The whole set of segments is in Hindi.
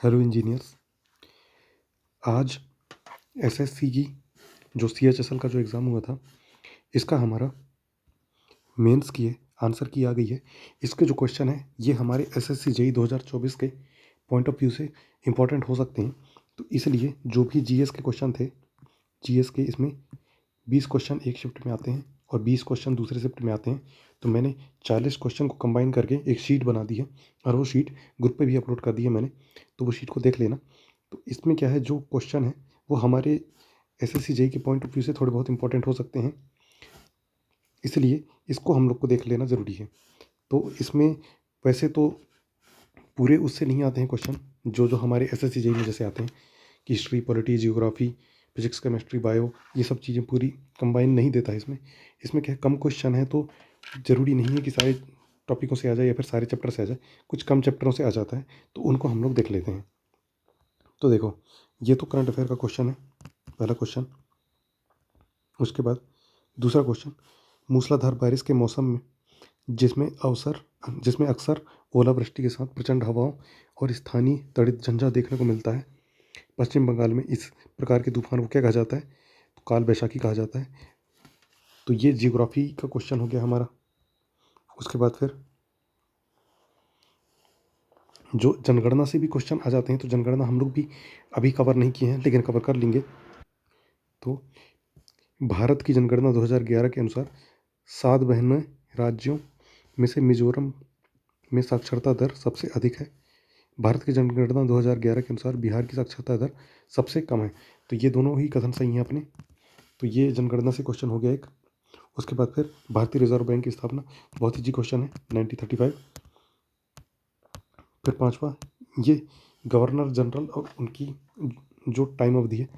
Hello engineers. आज एसएससी की जो सीएचएसएल का जो एग्ज़ाम हुआ था, इसका हमारा मेंस की है, आंसर की आ गई है। इसके जो क्वेश्चन है ये हमारे एसएससी जेईई 2024 के पॉइंट ऑफ व्यू से इम्पॉर्टेंट हो सकते हैं। तो इसलिए जो भी जीएस के क्वेश्चन थे, जीएस के इसमें 20 क्वेश्चन एक शिफ्ट में आते हैं और 20 क्वेश्चन दूसरे शिफ्ट में आते हैं। तो मैंने 40 क्वेश्चन को कंबाइन करके एक शीट बना दी है और वो शीट ग्रुप पे भी अपलोड कर दी है मैंने, तो वो शीट को देख लेना। तो इसमें क्या है, जो क्वेश्चन है वो हमारे एसएससी जेईई के पॉइंट ऑफ व्यू से थोड़े बहुत इंपॉर्टेंट हो सकते हैं, इसलिए इसको हम लोग को देख लेना ज़रूरी है। तो इसमें वैसे तो पूरे उससे नहीं आते हैं क्वेश्चन जो जो हमारे एसएससी जेईई में जैसे आते हैं कि history, polity, geography, physics, chemistry, bio, ये सब चीज़ें पूरी कंबाइन नहीं देता है इसमें। इसमें क्या है, कम क्वेश्चन है तो ज़रूरी नहीं है कि सारे टॉपिकों से आ जाए या फिर सारे चैप्टर से आ जाए, कुछ कम चैप्टरों से आ जाता है, तो उनको हम लोग देख लेते हैं। तो देखो, ये तो करंट अफेयर का क्वेश्चन है, पहला क्वेश्चन। उसके बाद दूसरा क्वेश्चन, मूसलाधार बारिश के मौसम में जिसमें अक्सर ओलावृष्टि के साथ प्रचंड हवाओं और स्थानीय तड़ित झंझा देखने को मिलता है, पश्चिम बंगाल में इस प्रकार के तूफान को क्या कहा जाता है? तो काल बैशाखी कहा जाता है। तो ये जियोग्राफी का क्वेश्चन हो गया हमारा। उसके बाद फिर जो जनगणना से भी क्वेश्चन आ जाते हैं, तो जनगणना हम लोग भी अभी कवर नहीं किए हैं लेकिन कवर कर लेंगे। तो भारत की जनगणना 2011 के अनुसार 7 बहनों राज्यों में से मिजोरम में साक्षरता दर सबसे अधिक है। भारत की जनगणना 2011 के अनुसार बिहार की साक्षरता दर सबसे कम है। तो ये दोनों ही कथन सही हैं अपने। तो ये जनगणना से क्वेश्चन हो गया एक। उसके बाद फिर भारतीय रिजर्व बैंक की स्थापना, बहुत ईजी क्वेश्चन है, 1935। फिर पांचवा, ये गवर्नर जनरल और उनकी जो टाइम अवधि है,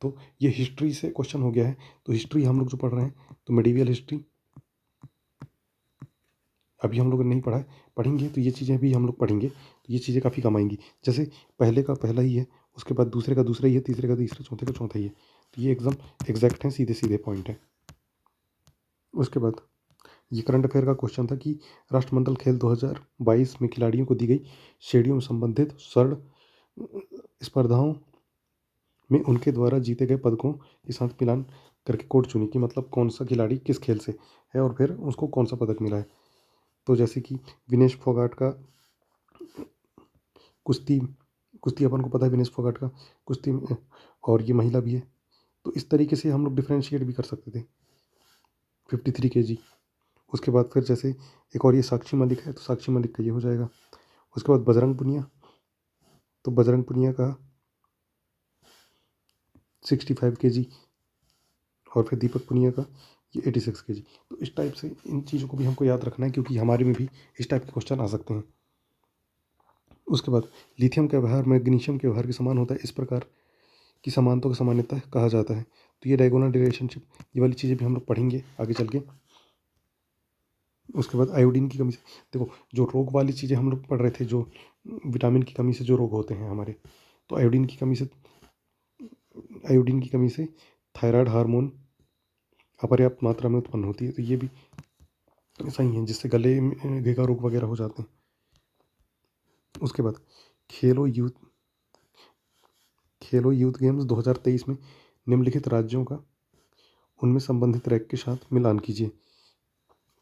तो ये हिस्ट्री से क्वेश्चन हो गया है। तो हिस्ट्री हम लोग जो पढ़ रहे हैं, तो मेडिवल हिस्ट्री अभी हम लोग नहीं पढ़ा है, पढ़ेंगे तो ये चीज़ें भी हम लोग पढ़ेंगे, तो ये चीज़ें काफ़ी काम आएंगी। जैसे पहले का पहला ही है, उसके बाद दूसरे का दूसरा ही है, तीसरे का तीसरा, चौथे का चौथा ही है। तो ये एकदम एग्जैक्ट हैं, सीधे सीधे पॉइंट है। उसके बाद ये करंट अफेयर का क्वेश्चन था कि राष्ट्रमंडल खेल 2022 में खिलाड़ियों को दी गई श्रेणियों में संबंधित स्वर्ण स्पर्धाओं में उनके द्वारा जीते गए पदकों के साथ मिलान करके कोड चुनी, कि मतलब कौन सा खिलाड़ी किस खेल से है और फिर उसको कौन सा पदक मिला है। तो जैसे कि विनेश फोगाट का कुश्ती कुश्ती अपन को पता है, विनेश फोगाट का कुश्ती में, और ये महिला भी है। तो इस तरीके से हम लोग डिफ्रेंशिएट भी कर सकते थे, 53 kg। उसके बाद फिर जैसे एक और ये साक्षी मलिक है, तो साक्षी मलिक का ये हो जाएगा। उसके बाद बजरंग पुनिया, तो बजरंग पुनिया का 65 kg, और फिर दीपक पुनिया का ये 86 kg। तो इस टाइप से इन चीज़ों को भी हमको याद रखना है, क्योंकि हमारे में भी इस टाइप के क्वेश्चन आ सकते हैं। उसके बाद लिथियम का व्यवहार मैग्नीशियम के व्यवहार के समान होता है, इस प्रकार की समानता को सामान्यतः कहा जाता है। तो ये डायगोनल रिलेशनशिप, ये वाली चीज़ें भी हम लोग पढ़ेंगे आगे चल के। उसके बाद आयोडीन की कमी से, देखो जो रोग वाली चीज़ें हम लोग पढ़ रहे थे, जो विटामिन की कमी से जो रोग होते हैं हमारे, तो आयोडीन की कमी से थायराइड हार्मोन अपर्याप्त मात्रा में उत्पन्न होती है। तो ये भी सही है, जिससे गले में घेगा रोग वगैरह हो जाते हैं। उसके बाद खेलो यूथ गेम्स 2023 में निम्नलिखित राज्यों का उनमें संबंधित रैंक के साथ मिलान कीजिए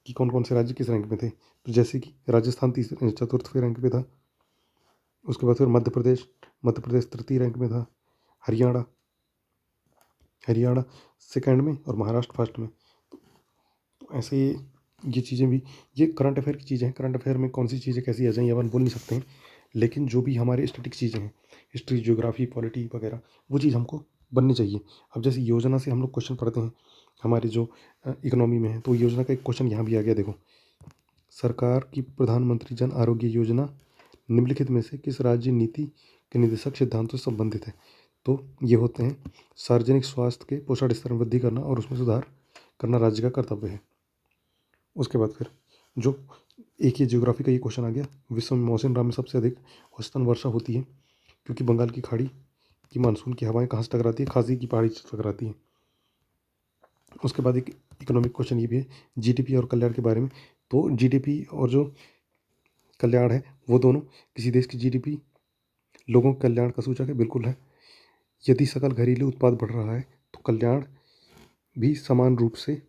कि कौन कौन से राज्य किस रैंक में थे। तो जैसे कि राजस्थान चतुर्थवें रैंक पे था। उसके बाद फिर मध्य प्रदेश तृतीय रैंक में था। हरियाणा सेकंड में और महाराष्ट्र फर्स्ट में। तो ऐसे ये चीज़ें भी, ये करंट अफेयर की चीज़ें हैं। करंट अफेयर में कौन सी चीज़ें कैसी आ जाएँ अपन बोल नहीं सकते हैं, लेकिन जो भी हमारे स्टैटिक चीज़ें हैं, हिस्ट्री, ज्योग्राफी, पॉलिटी वगैरह, वो चीज़ हमको बननी चाहिए। अब जैसे योजना से हम लोग क्वेश्चन पढ़ते हैं हमारे जो इकोनॉमी में है, तो योजना का एक क्वेश्चन यहाँ भी आ गया। देखो, सरकार की प्रधानमंत्री जन आरोग्य योजना निम्नलिखित में से किस राज्य नीति के निर्देशक सिद्धांतों से संबंधित है? तो ये होते हैं, सार्वजनिक स्वास्थ्य के पोषण स्तर में वृद्धि करना और उसमें सुधार करना राज्य का कर्तव्य है। उसके बाद फिर जो एक ये ज्योग्राफी का ये क्वेश्चन आ गया, विश्व में मौसम राम में सबसे अधिक औसतन वर्षा होती है, क्योंकि बंगाल की खाड़ी की मानसून की हवाएं कहाँ से टकराती है? खासी की पहाड़ी से टकराती है। उसके बाद एक इकोनॉमिक क्वेश्चन ये भी है, जीडीपी और कल्याण के बारे में। तो जीडीपी और जो कल्याण है, वो दोनों किसी देश की जीडीपी लोगों के कल्याण का सूचक है, बिल्कुल है। यदि सकल घरेलू उत्पाद बढ़ रहा है तो कल्याण भी समान रूप से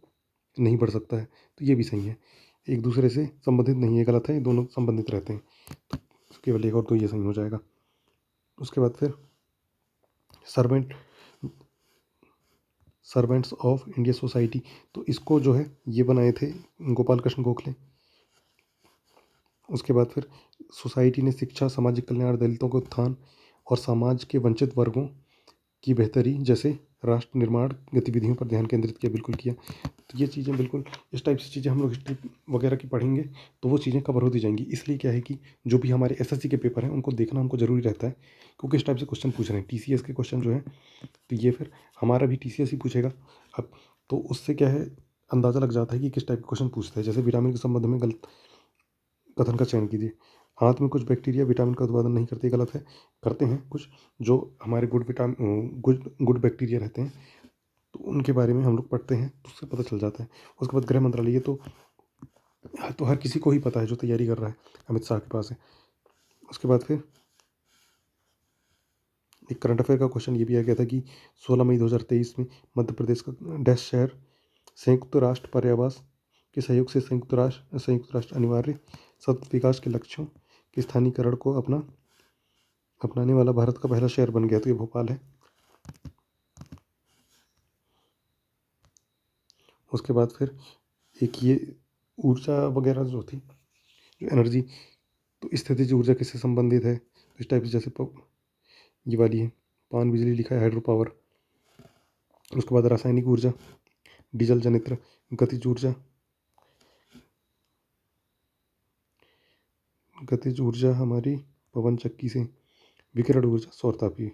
नहीं बढ़ सकता है, तो ये भी सही है। एक दूसरे से संबंधित नहीं है, गलत है, ये दोनों संबंधित रहते हैं, तो केवल एक और तो ये सही हो जाएगा। उसके बाद फिर सर्वेंट्स ऑफ इंडिया सोसाइटी, तो इसको जो है ये बनाए थे गोपाल कृष्ण गोखले। उसके बाद फिर सोसाइटी ने शिक्षा, सामाजिक कल्याण, दलितों के उत्थान और समाज के वंचित वर्गों की बेहतरी जैसे राष्ट्र निर्माण गतिविधियों पर ध्यान केंद्रित किया, बिल्कुल किया। तो ये चीज़ें बिल्कुल इस टाइप से चीज़ें हम लोग हिस्ट्री वगैरह की पढ़ेंगे तो वो चीज़ें कवर होती जाएंगी। इसलिए क्या है कि जो भी हमारे एसएससी के पेपर हैं उनको देखना हमको ज़रूरी रहता है, क्योंकि इस टाइप से क्वेश्चन पूछ रहे हैं। टीसीएस के क्वेश्चन जो है तो ये फिर हमारा भी टीसीएस ही पूछेगा। अब तो उससे क्या है, अंदाज़ा लग जाता है कि किस टाइप के क्वेश्चन पूछते हैं। जैसे विटामिन के संबंध में गलत कथन का चयन कीजिए। हाथ में कुछ बैक्टीरिया विटामिन का उत्पादन नहीं करते, गलत है। करते हैं कुछ जो हमारे गुड बैक्टीरिया रहते हैं, तो उनके बारे में हम लोग पढ़ते हैं तो उससे पता चल जाता है। उसके बाद गृह मंत्रालय, ये तो हर किसी को ही पता है जो तैयारी कर रहा है, अमित शाह के पास है। उसके बाद फिर एक करंट अफेयर का क्वेश्चन ये भी आ गया था कि 16 मई 2023 में मध्य प्रदेश का डैश शहर संयुक्त राष्ट्र पर्यावास के सहयोग से संयुक्त राष्ट्र अनिवार्य सतत विकास के लक्ष्यों के स्थानीयकरण को अपनाने वाला भारत का पहला शहर बन गया, तो ये भोपाल है। उसके बाद फिर एक ये ऊर्जा वगैरह जो थी, जो एनर्जी, तो स्थितिज ऊर्जा किससे संबंधित है, तो इस टाइप से जैसे ये वाली है, पवन बिजली लिखा है, हाइड्रो पावर। उसके बाद रासायनिक ऊर्जा, डीजल जनित्र, गतिज ऊर्जा हमारी पवन चक्की से, विकिरण ऊर्जा सौरतापीय।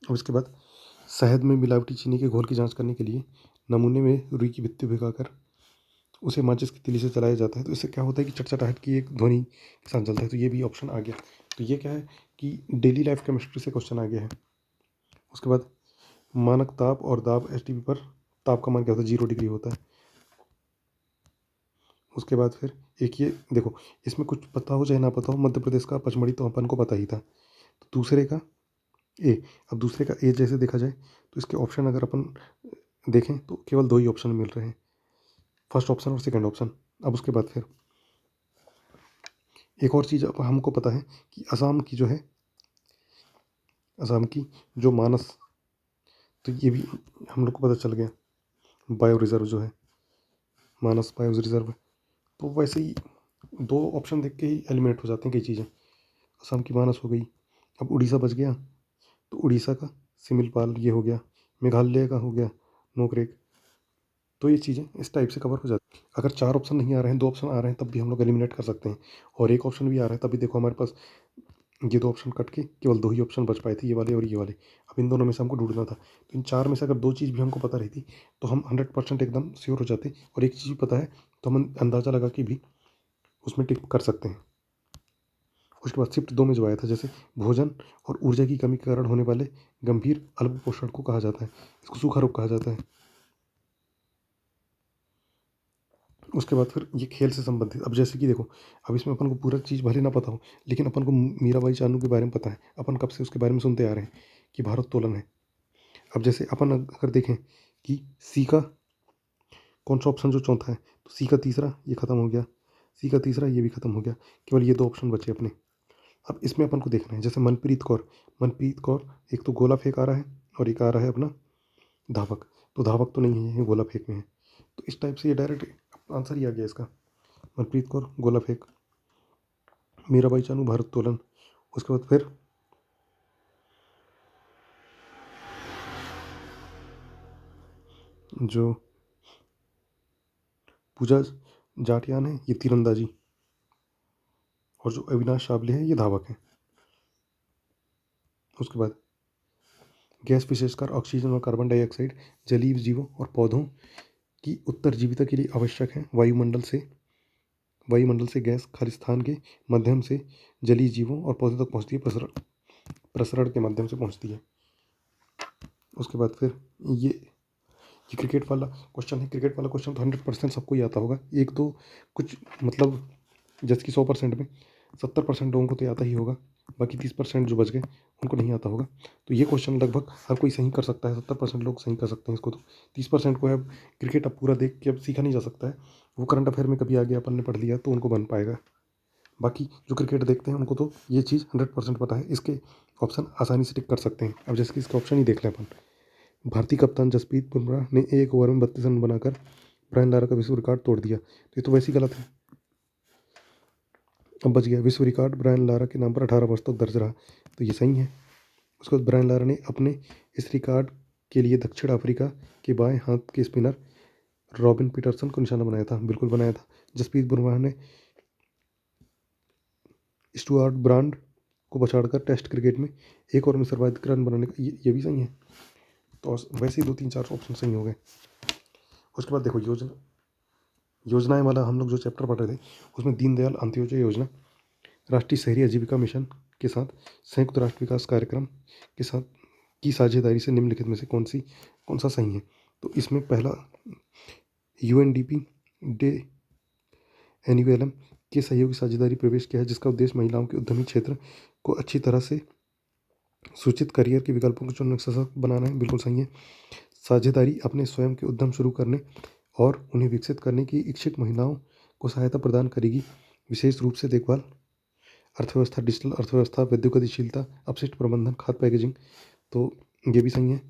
और इसके बाद शहद में मिलावटी चीनी के घोल की जांच करने के लिए नमूने में रुई की भित्ती भिगाकर उसे माचिस की तीली से जलाया जाता है, तो इससे क्या होता है कि चटचटाहट की एक ध्वनि के साथ जलता है, तो ये भी ऑप्शन आ गया। तो ये क्या है कि डेली लाइफ केमिस्ट्री से क्वेश्चन आ गया है। उसके बाद मानक ताप और दाब एसटीपी पर ताप का मान क्या होता है, 0 डिग्री होता है। उसके बाद फिर एक ये देखो, इसमें कुछ पता हो चाहे ना पता हो, मध्य प्रदेश का पचमढ़ी तो अपन को पता ही था। तो दूसरे का ए, अब दूसरे का ए जैसे देखा जाए तो इसके ऑप्शन अगर अपन देखें तो केवल 2 ही ऑप्शन मिल रहे हैं, फर्स्ट ऑप्शन और सेकंड ऑप्शन। अब उसके बाद फिर एक और चीज़ अब हमको पता है कि असम की जो मानस, तो ये भी हम लोग को पता चल गया, बायो रिजर्व जो है मानस बायो रिजर्व। तो वैसे ही 2 ऑप्शन देख के ही एलिमिनेट हो जाते हैं कई चीज़ें। असम की मानस हो गई, अब उड़ीसा बच गया, तो उड़ीसा का सिमिलपाल ये हो गया, मेघालय का हो गया नोकरेक। तो ये चीज़ें इस टाइप से कवर हो जाती हैं। अगर 4 ऑप्शन नहीं आ रहे हैं, 2 ऑप्शन आ रहे हैं, तब भी हम लोग एलिमिनेट कर सकते हैं। और एक ऑप्शन भी आ रहा है तब भी देखो हमारे पास ये 2 ऑप्शन कट के केवल 2 ही ऑप्शन बच पाए थे, ये वाले और ये वाले। अब इन दोनों में से हमको ढूंढना था, तो इन 4 में से अगर 2 चीज़ भी हमको पता रहती तो हम 100% एकदम श्योर हो जाते, और एक चीज़ पता है तो हम अंदाज़ा लगा के भी उसमें टिक कर सकते हैं। उसके बाद शिफ्ट 2 में जो आया था, जैसे भोजन और ऊर्जा की कमी के कारण होने वाले गंभीर अल्पपोषण को कहा जाता है, इसको सूखा रोग कहा जाता है। उसके बाद फिर ये खेल से संबंधित, अब जैसे कि देखो, अब इसमें अपन को पूरा चीज़ भले ना पता हो, लेकिन अपन को मीराबाई चानू के बारे में पता है, अपन कब से उसके बारे में सुनते आ रहे हैं कि भारोत्तोलन है। अब जैसे अपन अगर देखें कि सी का कौन सा ऑप्शन जो चौथा है, तो सी का तीसरा ये खत्म हो गया, सी का तीसरा ये भी खत्म हो गया, केवल ये 2 ऑप्शन बचे अपने। अब इसमें अपन को देखना है, जैसे मनप्रीत कौर एक तो गोला फेंक आ रहा है और एक आ रहा है अपना धावक, तो धावक तो नहीं है, ये गोला फेंक में है, तो इस टाइप से ये डायरेक्ट आंसर ही आ गया इसका, मनप्रीत कौर गोला फेंक, मीराबाई चानू भारोत्तोलन। उसके बाद फिर जो पूजा जाटियान है ये तीरंदाजी, और जो अविनाश शाबले है ये धावक है। उसके बाद गैस विशेषकर ऑक्सीजन और कार्बन डाइऑक्साइड जलीय जीवों और पौधों की उत्तरजीविता के लिए आवश्यक है। वायुमंडल से गैस खालिस्तान के माध्यम से जलीय जीवों और पौधों तक पहुँचती है, प्रसरण के माध्यम से पहुँचती है। उसके बाद फिर ये क्रिकेट वाला क्वेश्चन है, क्रिकेट वाला क्वेश्चन तो 100% सबको ही आता होगा, एक दो कुछ मतलब जैसे कि 100% में 70% लोगों को तो आता ही होगा, बाकी 30% जो बच गए उनको नहीं आता होगा। तो ये क्वेश्चन लगभग हर कोई सही कर सकता है, 70% लोग सही कर सकते हैं इसको। तो 30% को है, अब क्रिकेट अब पूरा देख के अब सीखा नहीं जा सकता है, वो करंट अफेयर में कभी आगे अपन ने पढ़ लिया तो उनको बन पाएगा। बाकी जो क्रिकेट देखते हैं उनको तो ये चीज़ 100% पता है, इसके ऑप्शन आसानी से टिक कर सकते हैं। अब जैसे कि इसके ऑप्शन ही देख लें अपन। भारतीय कप्तान जसप्रीत बुमराह ने 1 ओवर में 32 रन बनाकर ब्रायन लारा का विश्व रिकॉर्ड तोड़ दिया। तो ये तो वैसे ही गलत है, अब बच गया। विश्व रिकॉर्ड ब्रायन लारा के नाम पर 18 वर्ष तक दर्ज रहा, तो ये सही है। उसके बाद ब्रायन लारा ने अपने इस रिकॉर्ड के लिए दक्षिण अफ्रीका के बाएं हाथ के स्पिनर रॉबिन पीटरसन को निशाना बनाया था, बिल्कुल बनाया था। जसप्रीत बुमराह ने स्टुअर्ट ब्रांड को पछाड़कर टेस्ट क्रिकेट में 1 ओवर में सर्वाधिक रन बनाने का, ये भी सही है। तो वैसे ही 2-3-4 ऑप्शन सही हो गए। उसके बाद देखो योजनाएं वाला हम लोग जो चैप्टर पढ़ रहे थे उसमें दीनदयाल अंत्योदय योजना राष्ट्रीय शहरी आजीविका मिशन के साथ संयुक्त राष्ट्र विकास कार्यक्रम के साथ की साझेदारी से निम्नलिखित में से कौन सा सही है। तो इसमें पहला UNDP डे एनिवेलम के सहयोगी साझेदारी प्रवेश किया है, जिसका उद्देश्य महिलाओं के उद्यमी क्षेत्र को अच्छी तरह से सूचित करियर के विकल्पों को चुनने सशक्त बनाना है, बिल्कुल सही है। साझेदारी अपने स्वयं के उद्यम शुरू करने और उन्हें विकसित करने की इच्छुक महिलाओं को सहायता प्रदान करेगी, विशेष रूप से देखभाल, अर्थव्यवस्था, डिजिटल अर्थव्यवस्था, विद्युत गतिशीलता, अपशिष्ट प्रबंधन, खाद्य पैकेजिंग, तो ये भी सही है।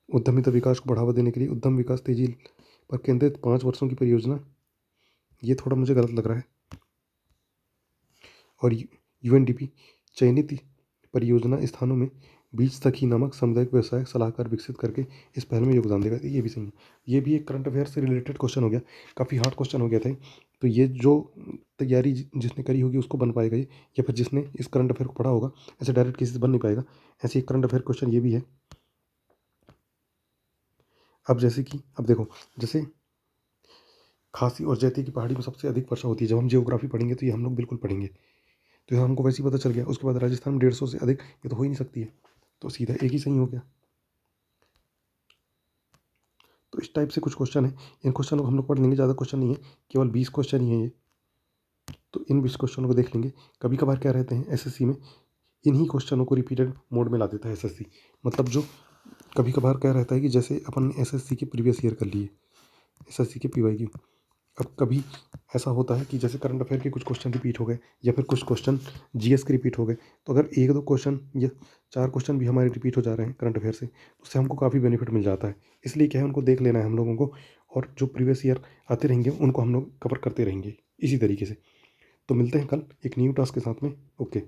उद्यमिता विकास को बढ़ावा देने के लिए उद्यम विकास तेजी पर केंद्रित 5 वर्षों की परियोजना, ये थोड़ा मुझे गलत लग रहा है। और UNDP चयनित परियोजना स्थानों में बीज सखी नामक सामुदायिक व्यवसाय सलाहकार विकसित करके इस पहल में योगदान देगा, ये भी सही है। ये भी एक करंट अफेयर से रिलेटेड क्वेश्चन हो गया, काफ़ी हार्ड क्वेश्चन हो गया था। तो ये जो तैयारी जिसने करी होगी उसको बन पाएगा ये, या फिर जिसने इस करंट अफेयर को पढ़ा होगा, ऐसे डायरेक्ट किसी से बन नहीं पाएगा। ऐसे एक करंट अफेयर क्वेश्चन ये भी है। अब जैसे कि अब देखो, जैसे खासी और जैती की पहाड़ी में सबसे अधिक वर्षा होती है, जब हम जियोग्राफी पढ़ेंगे तो ये हम लोग बिल्कुल पढ़ेंगे, तो ये हमको वैसे ही पता चल गया। उसके बाद राजस्थान में 150 से अधिक, ये तो हो ही नहीं सकती है, तो सीधा एक ही सही हो गया। तो इस टाइप से कुछ क्वेश्चन है, इन क्वेश्चनों को हम लोग पढ़ लेंगे, ज़्यादा क्वेश्चन नहीं है, केवल 20 क्वेश्चन ही है ये। तो इन 20 क्वेश्चनों को देख लेंगे। कभी कभार क्या रहते हैं SSC में, इन्हीं क्वेश्चनों को रिपीटेड मोड में ला देता है SSC। मतलब जो कभी कभार क्या रहता है कि जैसे अपन ने SSC के प्रीवियस ईयर कर लिए, SSC के PYQ, अब कभी ऐसा होता है कि जैसे करंट अफेयर के कुछ क्वेश्चन रिपीट हो गए, या फिर कुछ क्वेश्चन GS के रिपीट हो गए, तो अगर 1-2 क्वेश्चन या 4 क्वेश्चन भी हमारे रिपीट हो जा रहे हैं करंट अफेयर से, तो उससे हमको काफ़ी बेनिफिट मिल जाता है। इसलिए क्या है, उनको देख लेना है हम लोगों को, और जो प्रीवियस ईयर आते रहेंगे उनको हम लोग कवर करते रहेंगे इसी तरीके से। तो मिलते हैं कल एक न्यू टास्क के साथ में। ओके।